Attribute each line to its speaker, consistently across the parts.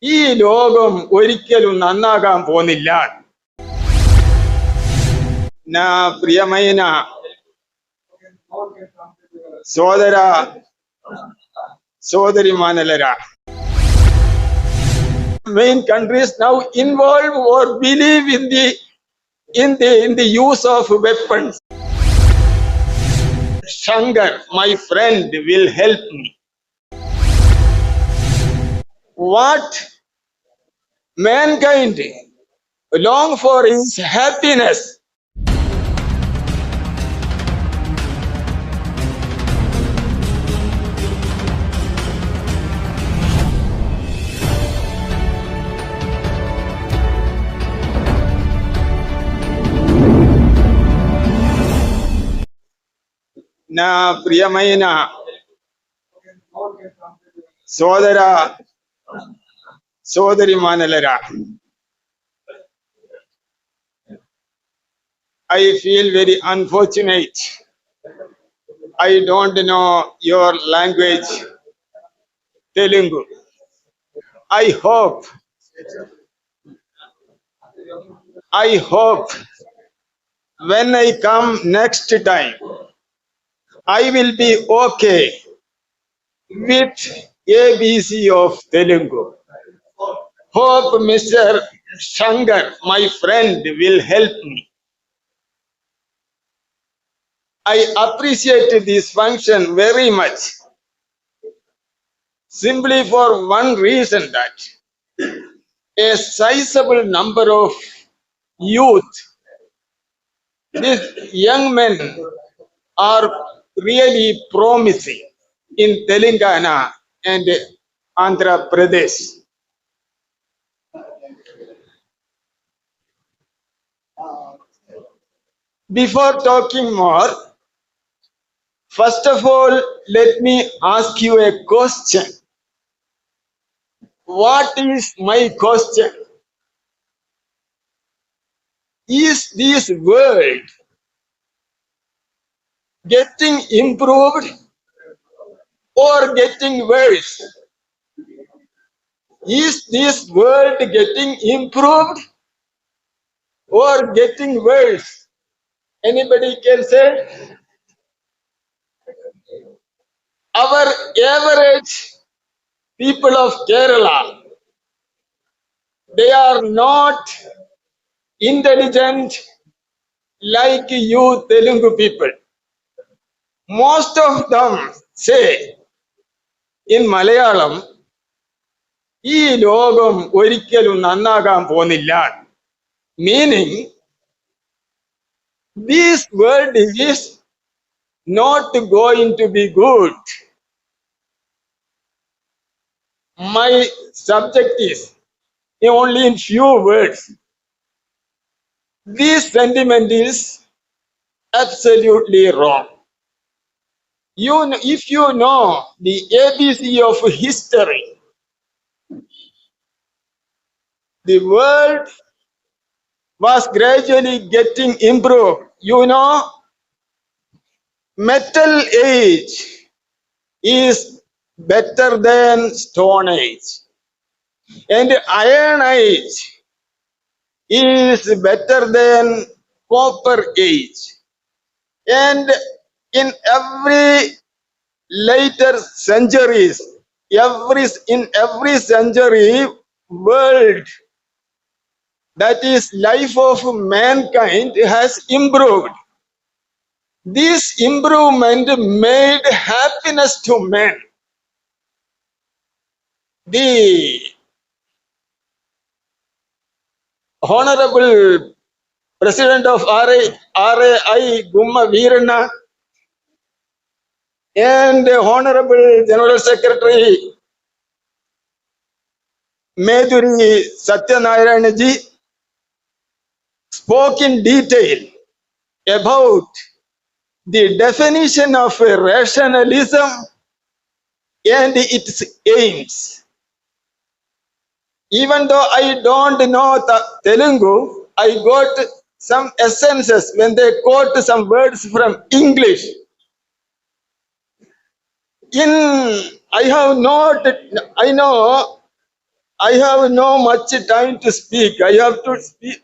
Speaker 1: ഈ ലോകം ഒരിക്കലും നന്നാകാൻ പോകുന്നില്ല. నా ప్రియమైన సోదర సోదరిమణులారా, main countries now involve or believe in the use of weapons. Shankar, my friend, will help me. What mankind long for is happiness. నా ప్రియమైన సోదర సోదరిమణులారా, I feel very unfortunate. I don't know your language, Telugu. I hope when I come next time, I will be okay with ABC of Telugu. Hope Mr. Shankar, my friend, will help me. I appreciate this function very much, simply for one reason, that a sizable number of youth, these young men, are really promising in Telangana and Andhra Pradesh. Before talking more, first of all, let me ask you a question. What is my question? Is this world getting improved or getting worse? Is this world getting improved or getting worse? Anybody can say? Our average people of Kerala, they are not intelligent like you Telugu people. Most of them say in Malayalam, ഈ ലോകം ഒരിക്കലും നന്നാകാൻ പോകുന്നില്ല. Meaning, this world is not going to be good. My subject is only in few words. This sentiment is absolutely wrong. If you know the ABC of history, the world was gradually getting improved. You know, metal age is better than stone age, and iron age is better than copper age. And in every later centuries, in every century, world, that is life of mankind, has improved. This improvement made happiness to men. The Honorable President of RAI, Gumma Veeranna, and Honorable General Secretary Madhuri Satyanarayana ji spoke in detail about the definition of rationalism and its aims. Even though I don't know Telugu, I got some essences when they quote some words from English. I know I have no much time to speak. I have to speak.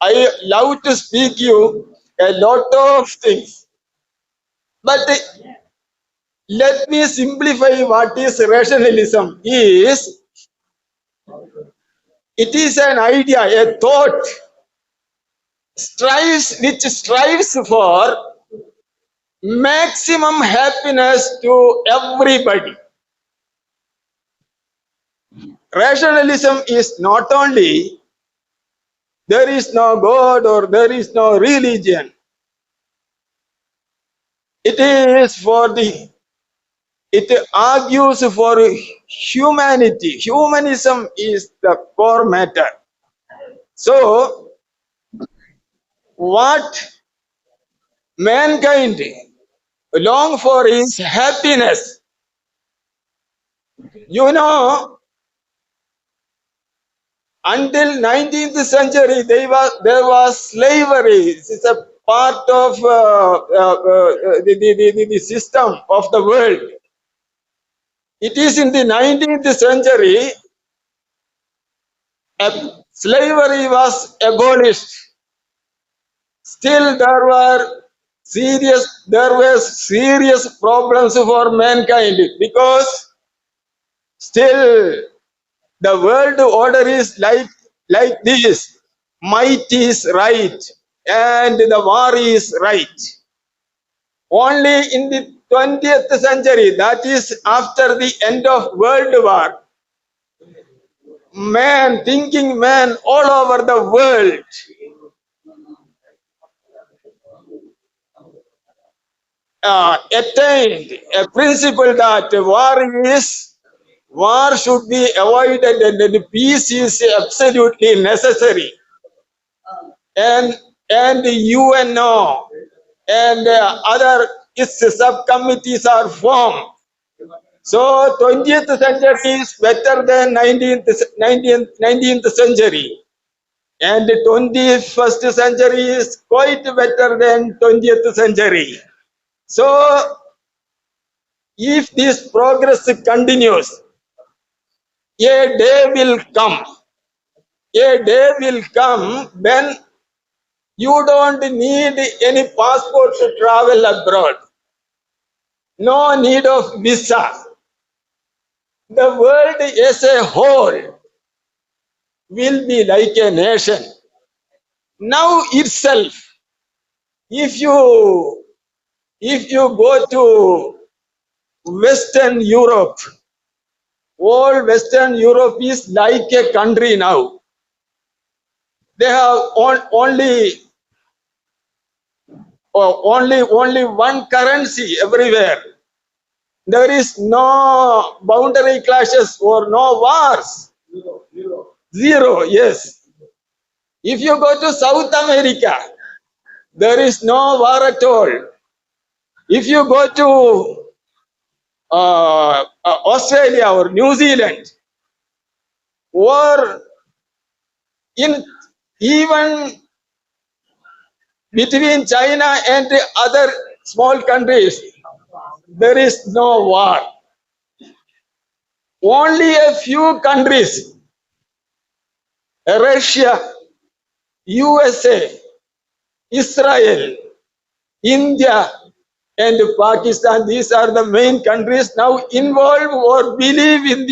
Speaker 1: I love to speak you a lot of things. But let me simplify what is rationalism. It is an idea, a thought, which strives for maximum happiness to everybody. Rationalism is not only there is no God or there is no religion. It is it argues for humanity. Humanism is the core matter. So, what mankind long for is happiness. You know, until 19th century, there was slavery. It is a part of the system of the world. It is in the 19th century, slavery was abolished. Still, there were serious problems for mankind, because still the world order is like this: might is right and the war is right. Only in the 20th century, that is after the end of World War, thinking man all over the world attained a principle that war should be avoided and peace is absolutely necessary. And the UNO and other its subcommittees are formed. So 20th century is better than 19th century, and 21st century is quite better than 20th century. So if this progress continues, a day will come when you don't need any passport to travel abroad. No need of visa. The world as a whole will be like a nation. Now itself, if you go to Western Europe, all Western Europe is like a country now. They have only one currency everywhere. There is no boundary clashes or no wars. Zero, yes. If you go to South America, there is no war at all. If you go to Australia or New Zealand, or in even between China and the other small countries, there is no war. Only a few countries, Russia, USA, Israel, India, and Pakistan, these are the main countries now involved or believe in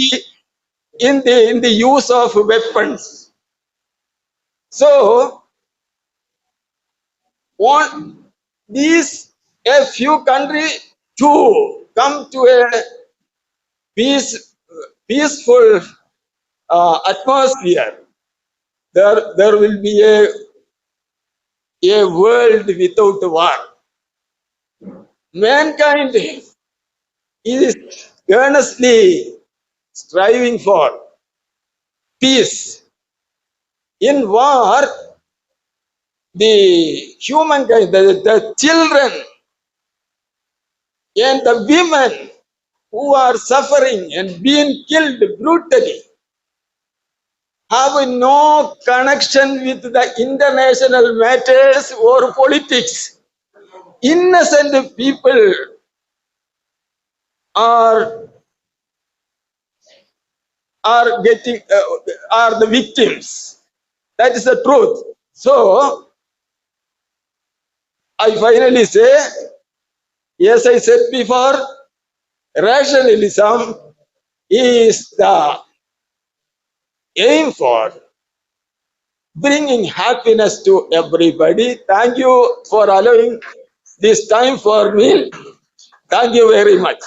Speaker 1: the use of weapons. So, a few countries to come to a peaceful atmosphere, there will be a world without war. Mankind is earnestly striving for peace. In war, the humankind, the children and the women who are suffering and being killed brutally have no connection with the international matters or politics. Innocent people are are getting are the victims. That is the truth. So I finally say, as I said before, rationalism is the aim for bringing happiness to everybody. Thank you for allowing this time for me. Thank you very much.